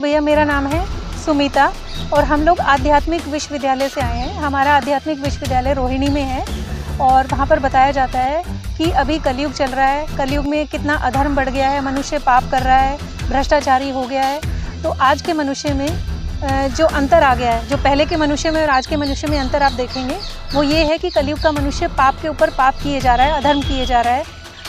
भैया मेरा नाम है सुमिता और हम लोग आध्यात्मिक विश्वविद्यालय से आए हैं। हमारा आध्यात्मिक विश्वविद्यालय रोहिणी में है और वहाँ पर बताया जाता है कि अभी कलयुग चल रहा है। कलयुग में कितना अधर्म बढ़ गया है, मनुष्य पाप कर रहा है, भ्रष्टाचारी हो गया है। तो आज के मनुष्य में जो अंतर आ गया है, जो पहले के मनुष्य में और आज के मनुष्य में अंतर आप देखेंगे वो ये है कि कलयुग का मनुष्य पाप के ऊपर पाप किए जा रहा है, अधर्म किए जा रहा है।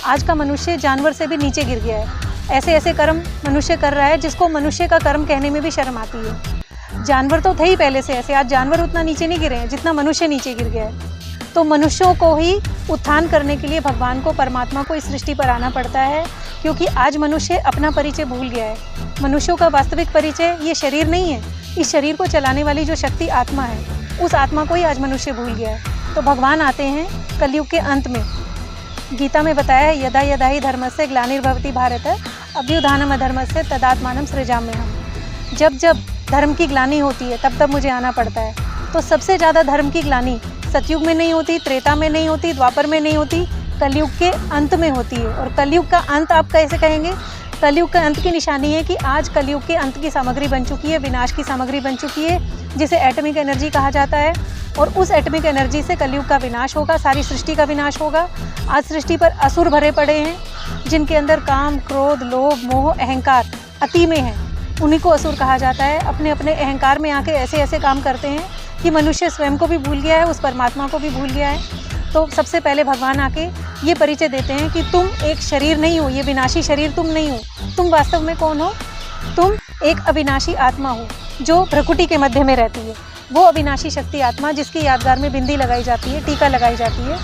आज का मनुष्य जानवर से भी नीचे गिर गया है। ऐसे ऐसे कर्म मनुष्य कर रहा है जिसको मनुष्य का कर्म कहने में भी शर्म आती है। जानवर तो थे ही पहले से ऐसे, आज जानवर उतना नीचे नहीं गिरे हैं जितना मनुष्य नीचे गिर गया है। तो मनुष्यों को ही उत्थान करने के लिए भगवान को, परमात्मा को इस सृष्टि पर आना पड़ता है, क्योंकि आज मनुष्य अपना परिचय भूल गया है। मनुष्यों का वास्तविक परिचय ये शरीर नहीं है। इस शरीर को चलाने वाली जो शक्ति आत्मा है, उस आत्मा को ही आज मनुष्य भूल गया है। तो भगवान आते हैं कलयुग के अंत में। गीता में बताया है, यदा यदा ही धर्मस्य ग्लानिर्भवति भारत अभ्युत्थानम् अधर्मस्य तदात्मानं सृजाम्यहम्। जब जब धर्म की ग्लानि होती है तब तब मुझे आना पड़ता है। तो सबसे ज़्यादा धर्म की ग्लानि सतयुग में नहीं होती, त्रेता में नहीं होती, द्वापर में नहीं होती, कलयुग के अंत में होती है। और कलयुग का अंत आप कैसे कहेंगे? कलयुग का अंत की निशानी है कि आज कलयुग के अंत की सामग्री बन चुकी है, विनाश की सामग्री बन चुकी है, जिसे एटॉमिक एनर्जी कहा जाता है। और उस एटॉमिक एनर्जी से कलयुग का विनाश होगा, सारी सृष्टि का विनाश होगा। आज सृष्टि पर असुर भरे पड़े हैं, जिनके अंदर काम, क्रोध, लोभ, मोह, अहंकार अति में है। उन्हीं को असुर कहा जाता है। अपने अपने अहंकार में आके ऐसे ऐसे काम करते हैं कि मनुष्य स्वयं को भी भूल गया है, उस परमात्मा को भी भूल गया है। तो सबसे पहले भगवान आके ये परिचय देते हैं कि तुम एक शरीर नहीं हो, ये विनाशी शरीर तुम नहीं हो। तुम वास्तव में कौन हो? तुम एक अविनाशी आत्मा हो जो भ्रकुटी के मध्य में रहती है। वो अविनाशी शक्ति आत्मा जिसकी यादगार में बिंदी लगाई जाती है, टीका लगाई जाती है,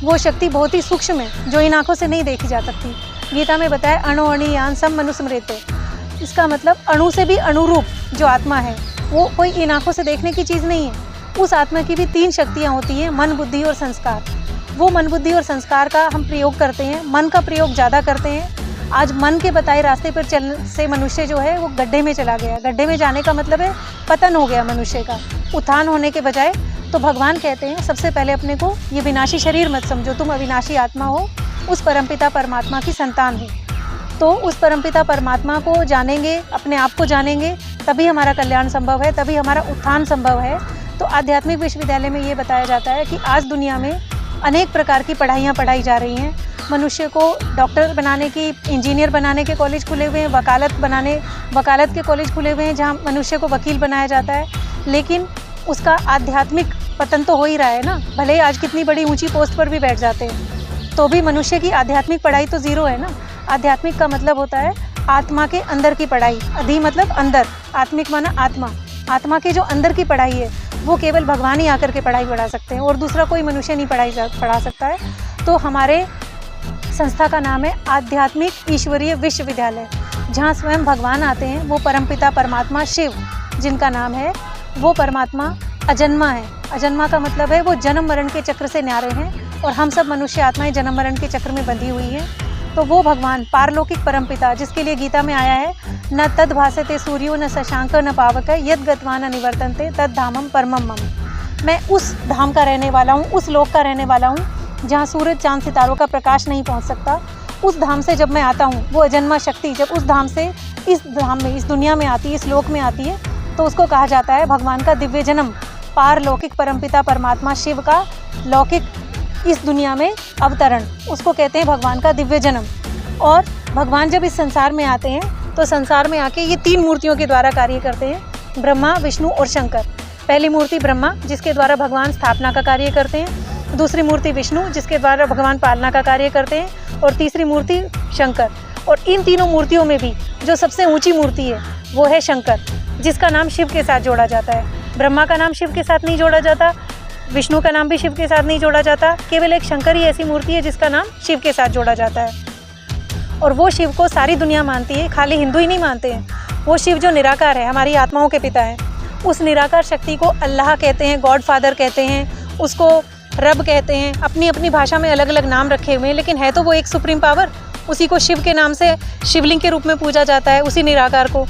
वो शक्ति बहुत ही सूक्ष्म है जो इन आँखों से नहीं देखी जा सकती। गीता में बताया अणु अणियान सम मनुस्मृते। इसका मतलब अणु से भी अनुरूप जो आत्मा है वो कोई इन आँखों से देखने की चीज़ नहीं है। उस आत्मा की भी 3 शक्तियाँ होती हैं, मन, बुद्धि और संस्कार। वो मन, बुद्धि और संस्कार का हम प्रयोग करते हैं, मन का प्रयोग ज़्यादा करते हैं। आज मन के बताए रास्ते पर चलने से मनुष्य जो है वो गड्ढे में चला गया। गड्ढे में जाने का मतलब है पतन हो गया मनुष्य का, उत्थान होने के बजाय। तो भगवान कहते हैं सबसे पहले अपने को ये विनाशी शरीर मत समझो, तुम अविनाशी आत्मा हो, उस परमपिता परमात्मा की संतान हो। तो उस परमपिता परमात्मा को जानेंगे, अपने आप को जानेंगे, तभी हमारा कल्याण संभव है, तभी हमारा उत्थान संभव है। तो आध्यात्मिक विश्वविद्यालय में ये बताया जाता है कि आज दुनिया में अनेक प्रकार की पढ़ाइयाँ पढ़ाई जा रही हैं। मनुष्य को डॉक्टर बनाने की, इंजीनियर बनाने के कॉलेज खुले हुए हैं, वकालत के कॉलेज खुले हुए हैं जहाँ मनुष्य को वकील बनाया जाता है। लेकिन उसका आध्यात्मिक पतन तो हो ही रहा है ना। भले ही आज कितनी बड़ी ऊंची पोस्ट पर भी बैठ जाते हैं तो भी मनुष्य की आध्यात्मिक पढ़ाई तो ज़ीरो है ना। आध्यात्मिक का मतलब होता है आत्मा के अंदर की पढ़ाई। अधि मतलब अंदर, आत्मिक माना आत्मा। आत्मा के जो अंदर की पढ़ाई है वो केवल भगवान ही आकर के पढ़ाई पढ़ा सकते हैं और दूसरा कोई मनुष्य नहीं पढ़ा सकता है। तो हमारे संस्था का नाम है आध्यात्मिक ईश्वरीय विश्वविद्यालय, जहाँ स्वयं भगवान आते हैं। वो परमपिता परमात्मा शिव जिनका नाम है, वो परमात्मा अजन्मा है। अजन्मा का मतलब है वो जन्म मरण के चक्र से न्यारे हैं और हम सब मनुष्य आत्माएं जन्म मरण के चक्र में बंधी हुई हैं। तो वो भगवान पारलौकिक परमपिता, जिसके लिए गीता में आया है न तद भासते सूर्यो न शशांक न पावक यद गत्वान निवर्तन्ते तद धामम परमम मम। मैं उस धाम का रहने वाला हूँ, उस लोक का रहने वाला हूँ जहाँ सूरज चांद सितारों का प्रकाश नहीं पहुँच सकता। उस धाम से जब मैं आता हूँ, वो अजन्मा शक्ति जब उस धाम से इस धाम में, इस दुनिया में आती है, इस लोक में आती है, तो उसको कहा जाता है भगवान का दिव्य जन्म। पारलौकिक परमपिता परमात्मा शिव का लौकिक इस दुनिया में अवतरण, उसको कहते हैं भगवान का दिव्य जन्म। और भगवान जब इस संसार में आते हैं तो संसार में आके ये 3 मूर्तियों के द्वारा कार्य करते हैं, ब्रह्मा, विष्णु और शंकर। पहली मूर्ति ब्रह्मा, जिसके द्वारा भगवान स्थापना का कार्य करते हैं। दूसरी मूर्ति विष्णु, जिसके द्वारा भगवान पालना का कार्य करते हैं। और तीसरी मूर्ति शंकर। और इन तीनों मूर्तियों में भी जो सबसे ऊंची मूर्ति है वो है शंकर, जिसका नाम शिव के साथ जोड़ा जाता है। ब्रह्मा का नाम शिव के साथ नहीं जोड़ा जाता, विष्णु का नाम भी शिव के साथ नहीं जोड़ा जाता। केवल एक शंकर ही ऐसी मूर्ति है जिसका नाम शिव के साथ जोड़ा जाता है। और वो शिव को सारी दुनिया मानती है, खाली हिंदू ही नहीं मानते हैं। वो शिव जो निराकार है, हमारी आत्माओं के पिता है, उस निराकार शक्ति को अल्लाह कहते हैं, गॉड फादर कहते हैं, उसको रब कहते हैं। अपनी अपनी भाषा में अलग अलग नाम रखे हुए हैं, लेकिन है तो वो एक सुप्रीम पावर। उसी को शिव के नाम से शिवलिंग के रूप में पूजा जाता है, उसी निराकार को।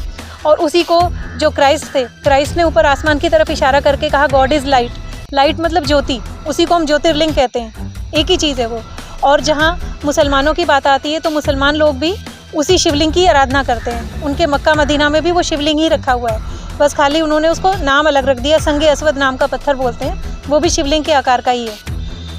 और उसी को जो क्राइस्ट थे, क्राइस्ट ने ऊपर आसमान की तरफ इशारा करके कहा गॉड इज़ लाइट। लाइट मतलब ज्योति, उसी को हम ज्योतिर्लिंग कहते हैं, एक ही चीज़ है वो। और जहाँ मुसलमानों की बात आती है तो मुसलमान लोग भी उसी शिवलिंग की आराधना करते हैं। उनके मक्का मदीना में भी वो शिवलिंग ही रखा हुआ है, बस खाली उन्होंने उसको नाम अलग रख दिया, संगे अस्वद नाम का पत्थर बोलते हैं, वो भी शिवलिंग के आकार का ही है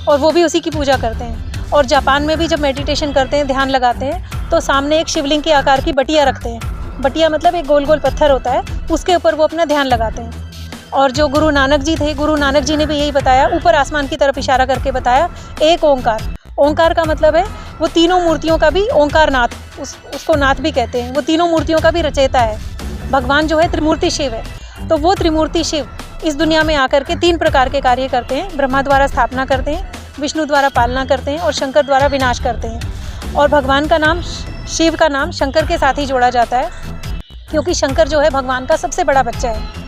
और वो भी उसी की पूजा करते हैं। और जापान में भी जब मेडिटेशन करते हैं, ध्यान लगाते हैं, तो सामने एक शिवलिंग के आकार की बटिया रखते हैं। बटिया मतलब एक गोल गोल पत्थर होता है, उसके ऊपर वो अपना ध्यान लगाते हैं। और जो गुरु नानक जी थे, गुरु नानक जी ने भी यही बताया, ऊपर आसमान की तरफ इशारा करके बताया, एक ओंकार। ओंकार का मतलब है वो तीनों मूर्तियों का भी ओंकार नाथ, उसको नाथ भी कहते हैं, वो तीनों मूर्तियों का भी रचयिता है। भगवान जो है त्रिमूर्ति शिव है, तो वो त्रिमूर्ति शिव इस दुनिया में आकर के 3 प्रकार के कार्य करते हैं। ब्रह्मा द्वारा स्थापना करते हैं, विष्णु द्वारा पालना करते हैं और शंकर द्वारा विनाश करते हैं। और भगवान का नाम, शिव का नाम शंकर के साथ ही जोड़ा जाता है, क्योंकि शंकर जो है भगवान का सबसे बड़ा बच्चा है।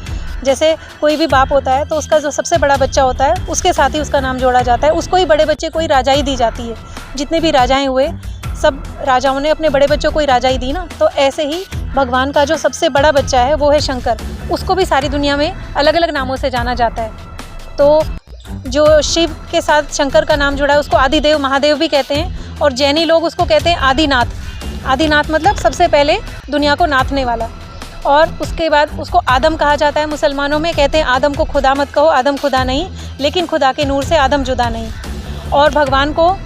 जैसे कोई भी बाप होता है तो उसका जो सबसे बड़ा बच्चा होता है उसके साथ ही उसका नाम जोड़ा जाता है, उसको ही बड़े बच्चे को ही राजाई दी जाती है। जितने भी राजाएं हुए, सब राजाओं ने अपने बड़े बच्चों को ही राजाई दी ना, तो ऐसे ही भगवान का जो सबसे बड़ा बच्चा है वो है शंकर, उसको भी सारी दुनिया में अलग अलग नामों से जाना जाता है। तो जो शिव के साथ शंकर का नाम जुड़ा है उसको आदिदेव, महादेव भी कहते हैं, और जैनी लोग उसको कहते हैं आदिनाथ। आदिनाथ मतलब सबसे पहले दुनिया को नाथने वाला। और उसके बाद उसको आदम कहा जाता है। मुसलमानों में कहते हैं आदम को खुदा मत कहो, आदम खुदा नहीं, लेकिन खुदा के नूर से आदम जुदा नहीं। और भगवान को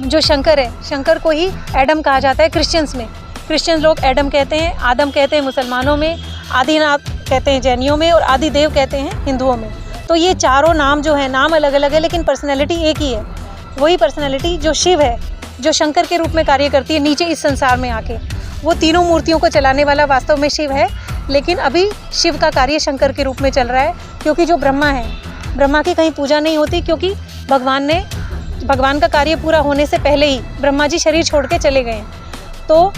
जो शंकर है, शंकर को ही एडम कहा जाता है क्रिश्चियंस में। क्रिश्चियन लोग एडम कहते हैं, आदम कहते हैं मुसलमानों में, आदिनाथ कहते हैं जैनियों में, और आदिदेव कहते हैं हिंदुओं में। तो ये चारों नाम जो है, नाम अलग अलग है लेकिन पर्सनैलिटी एक ही है। वही पर्सनैलिटी जो शिव है, जो शंकर के रूप में कार्य करती है नीचे इस संसार में आके, वो तीनों मूर्तियों को चलाने वाला वास्तव में शिव है। लेकिन अभी शिव का कार्य शंकर के रूप में चल रहा है, क्योंकि जो ब्रह्मा है, ब्रह्मा की कहीं पूजा नहीं होती, क्योंकि भगवान का कार्य पूरा होने से पहले ही ब्रह्मा जी शरीर छोड़ के चले गए। तो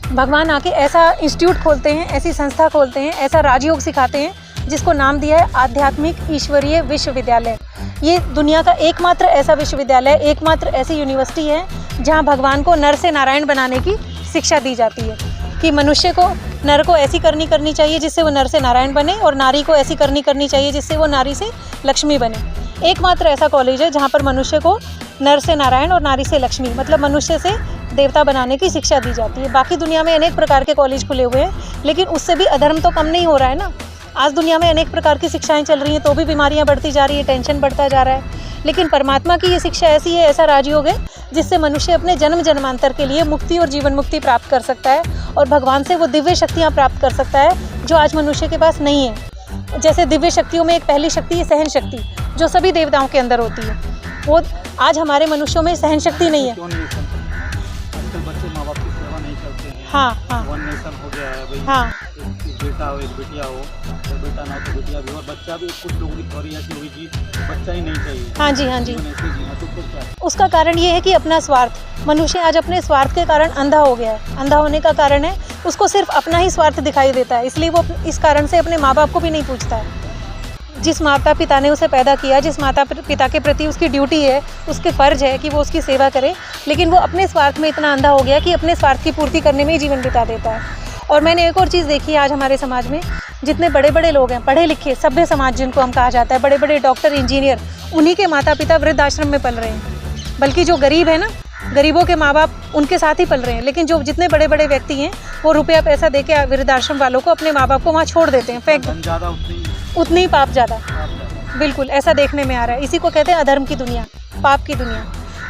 भगवान आके ऐसा इंस्टीट्यूट खोलते हैं, ऐसी संस्था खोलते हैं, ऐसा राजयोग सिखाते हैं, जिसको नाम दिया है आध्यात्मिक ईश्वरीय विश्वविद्यालय। ये दुनिया का एकमात्र ऐसा विश्वविद्यालय, एकमात्र ऐसी यूनिवर्सिटी है जहाँ भगवान को नर से नारायण बनाने की शिक्षा दी जाती है, कि मनुष्य को, नर को ऐसी करनी चाहिए जिससे वो नर से नारायण बने, और नारी को ऐसी करनी चाहिए जिससे वो नारी से लक्ष्मी बने। एकमात्र ऐसा कॉलेज है जहाँ पर मनुष्य को नर से नारायण और नारी से लक्ष्मी, मतलब मनुष्य से देवता बनाने की शिक्षा दी जाती है। बाकी दुनिया में अनेक प्रकार के कॉलेज खुले हुए हैं, लेकिन उससे भी अधर्म तो कम नहीं हो रहा है ना। आज दुनिया में अनेक प्रकार की शिक्षाएं चल रही हैं, तो भी बीमारियां बढ़ती जा रही है, टेंशन बढ़ता जा रहा है। लेकिन परमात्मा की ये शिक्षा ऐसी है, ऐसा राजयोग है, जिससे मनुष्य अपने जन्म जन्मांतर के लिए मुक्ति और जीवन मुक्ति प्राप्त कर सकता है, और भगवान से वो दिव्य शक्तियाँ प्राप्त कर सकता है जो आज मनुष्य के पास नहीं है। जैसे दिव्य शक्तियों में एक पहली शक्ति है सहन शक्ति, जो सभी देवताओं के अंदर होती है। वो आज हमारे मनुष्यों में सहन शक्ति नहीं है। आजकल बच्चे माँ बाप की सेवा नहीं करते हैं। हाँ हाँ, वन नेशन हो गया है भाई। हाँ, एक बेटा हो, एक बेटिया हो, और बेटा ना हो तो बेटिया भी हो, बच्चा भी। कुछ लोगों की थोड़ी ऐसी हुई कि बच्चा ही नहीं चाहिए। हाँ जी, हाँ जी। जीवन ऐसे जीना, तो क्या है? उसका कारण ये है कि अपना स्वार्थ, मनुष्य आज अपने स्वार्थ के कारण अंधा हो गया है। अंधा होने का कारण है उसको सिर्फ अपना ही स्वार्थ दिखाई देता है, इसलिए वो इस कारण से अपने माँ बाप को भी नहीं पूछता है। जिस माता पिता ने उसे पैदा किया, जिस माता पिता के प्रति उसकी ड्यूटी है, उसके फ़र्ज है कि वो उसकी सेवा करे, लेकिन वो अपने स्वार्थ में इतना अंधा हो गया कि अपने स्वार्थ की पूर्ति करने में ही जीवन बिता देता है। और मैंने एक और चीज़ देखी है आज हमारे समाज में, जितने बड़े बड़े लोग हैं, पढ़े लिखे, सभ्य समाज जिनको हम कहा जाता है, बड़े बड़े डॉक्टर, इंजीनियर, उन्हीं के माता पिता वृद्धाश्रम में पल रहे हैं। बल्कि जो गरीब है ना, गरीबों के माँ बाप उनके साथ ही पल रहे हैं। लेकिन जो जितने बड़े बड़े व्यक्ति हैं, वो रुपया पैसा दे के वृद्धाश्रम वालों को, अपने माँ बाप को वहाँ छोड़ देते हैं, फेंक, उतनी ही पाप ज़्यादा। बिल्कुल ऐसा देखने में आ रहा है। इसी को कहते हैं अधर्म की दुनिया, पाप की दुनिया।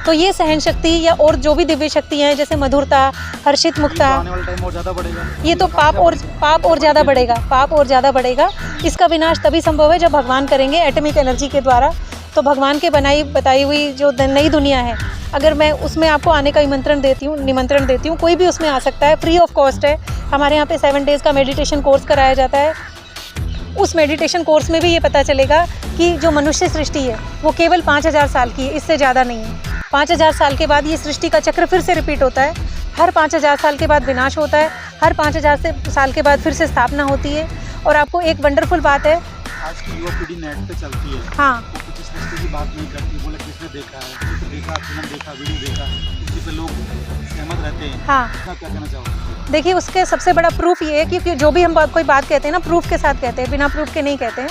तो ये सहन शक्ति या और जो भी दिव्य शक्तियाँ हैं, जैसे मधुरता, हर्षित मुक्ता, ये तो पाप और ज़्यादा बढ़ेगा, पाप और ज़्यादा बढ़ेगा। इसका विनाश तभी संभव है जब भगवान करेंगे एटॉमिक एनर्जी के द्वारा। तो भगवान के बताई हुई जो नई दुनिया है, अगर मैं उसमें आपको आने का निमंत्रण देती हूँ, कोई भी उसमें आ सकता है, फ्री ऑफ कॉस्ट है। हमारे यहाँ पे 7 डेज़ का मेडिटेशन कोर्स कराया जाता है। उस मेडिटेशन कोर्स में भी ये पता चलेगा कि जो मनुष्य सृष्टि है वो केवल 5000 साल की है, इससे ज़्यादा नहीं है। 5000 साल के बाद ये सृष्टि का चक्र फिर से रिपीट होता है। हर 5000 साल के बाद विनाश होता है, हर 5000 साल के बाद फिर से स्थापना होती है। और आपको एक वंडरफुल बात है, आज की युवा पीढ़ी नेट पे चलती है। हाँ, तो किसी सृष्टि की बात नहीं करती, बोले किसने देखा है, फिल्म देखा, वीडियो देखा, उसी पे लोग सहमत रहते हैं। हाँ, क्या कहना चाहोगे? देखिए, उसके सबसे बड़ा प्रूफ ये है कि जो भी हम कोई बात कहते हैं ना, प्रूफ के साथ कहते हैं, बिना प्रूफ के नहीं कहते हैं।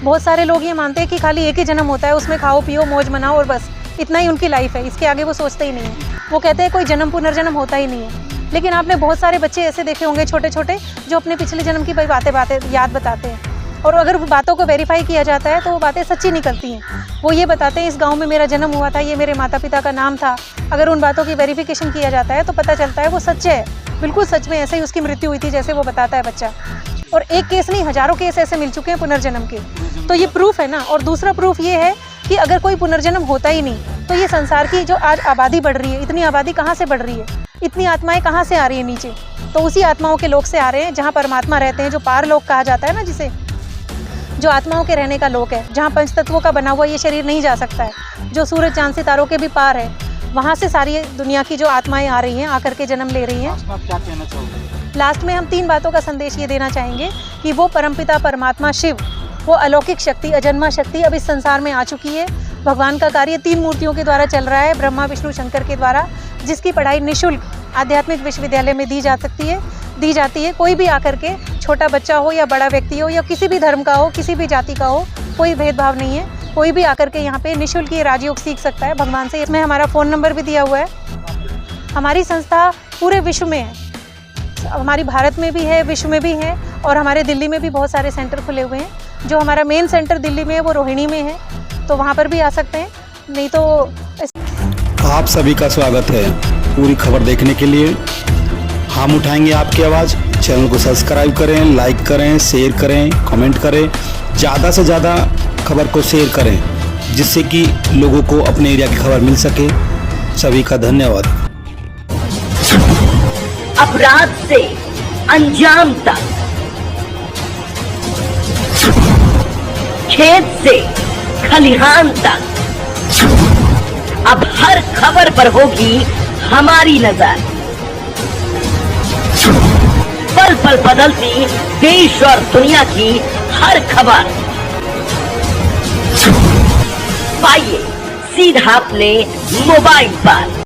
बहुत सारे लोग ये मानते हैं कि खाली एक ही जन्म होता है, उसमें खाओ पियो मौज मनाओ और बस इतना ही उनकी लाइफ है, इसके आगे वो सोचते ही नहीं है। वो कहते हैं कोई जन्म पुनर्जन्म होता ही नहीं है। लेकिन आपने बहुत सारे बच्चे ऐसे देखे होंगे छोटे छोटे जो अपने पिछले जन्म की बातें याद बताते हैं, और अगर वो बातों को वेरीफाई किया जाता है तो वो बातें सच्ची निकलती हैं। वो ये बताते हैं इस गांव में मेरा जन्म हुआ था, ये मेरे माता पिता का नाम था। अगर उन बातों की वेरिफिकेशन किया जाता है तो पता चलता है वो सच है, बिल्कुल सच में ऐसे ही उसकी मृत्यु हुई थी जैसे वो बताता है बच्चा। और एक केस नहीं, हजारों केस ऐसे मिल चुके हैं पुनर्जन्म के। तो ये प्रूफ है ना। और दूसरा प्रूफ ये है कि अगर कोई पुनर्जन्म होता ही नहीं तो ये संसार की जो आज आबादी बढ़ रही है, इतनी आबादी कहाँ से बढ़ रही है, इतनी आत्माएं कहाँ से आ रही है नीचे, तो उसी आत्माओं के लोक से आ रहे हैं जहाँ परमात्मा रहते हैं, जो पार लोक कहा जाता है ना, जिसे जो आत्माओं के रहने का लोक है, जहाँ पंच तत्वों का बना हुआ ये शरीर नहीं जा सकता है, जो सूरज चांद सितारों के भी पार है, वहाँ से सारी दुनिया की जो आत्माएं आ रही हैं, आकर के जन्म ले रही हैं। आप क्या कहना चाहोगे? लास्ट में हम 3 बातों का संदेश ये देना चाहेंगे कि वो परमपिता परमात्मा शिव, वो अलौकिक शक्ति, अजन्मा शक्ति अब इस संसार में आ चुकी है। भगवान का कार्य 3 मूर्तियों के द्वारा चल रहा है, ब्रह्मा विष्णु शंकर के द्वारा, जिसकी पढ़ाई निःशुल्क आध्यात्मिक विश्वविद्यालय में दी जाती है। कोई भी आकर के, छोटा बच्चा हो या बड़ा व्यक्ति हो या किसी भी धर्म का हो, किसी भी जाति का हो, कोई भेदभाव नहीं है। कोई भी आकर के यहाँ पे निःशुल्क ये राजयोग सीख सकता है भगवान से। इसमें हमारा फ़ोन नंबर भी दिया हुआ है। हमारी संस्था पूरे विश्व में है, हमारी भारत में भी है, विश्व में भी है, और हमारे दिल्ली में भी बहुत सारे सेंटर खुले हुए हैं। जो हमारा मेन सेंटर दिल्ली में है वो रोहिणी में है, तो वहाँ पर भी आ सकते हैं। नहीं तो आप सभी का स्वागत है। पूरी खबर देखने के लिए हम उठाएंगे आपकी आवाज़। चैनल को सब्सक्राइब करें, लाइक करें, शेयर करें, कमेंट करें, ज़्यादा से ज़्यादा खबर को शेयर करें, जिससे कि लोगों को अपने एरिया की खबर मिल सके। सभी का धन्यवाद। अपराध से अंजाम तक, खेत से खलिहान तक, अब हर खबर पर होगी हमारी नजर। पल पल बदलती देश और दुनिया की हर खबर पाइए सीधा अपने मोबाइल पर।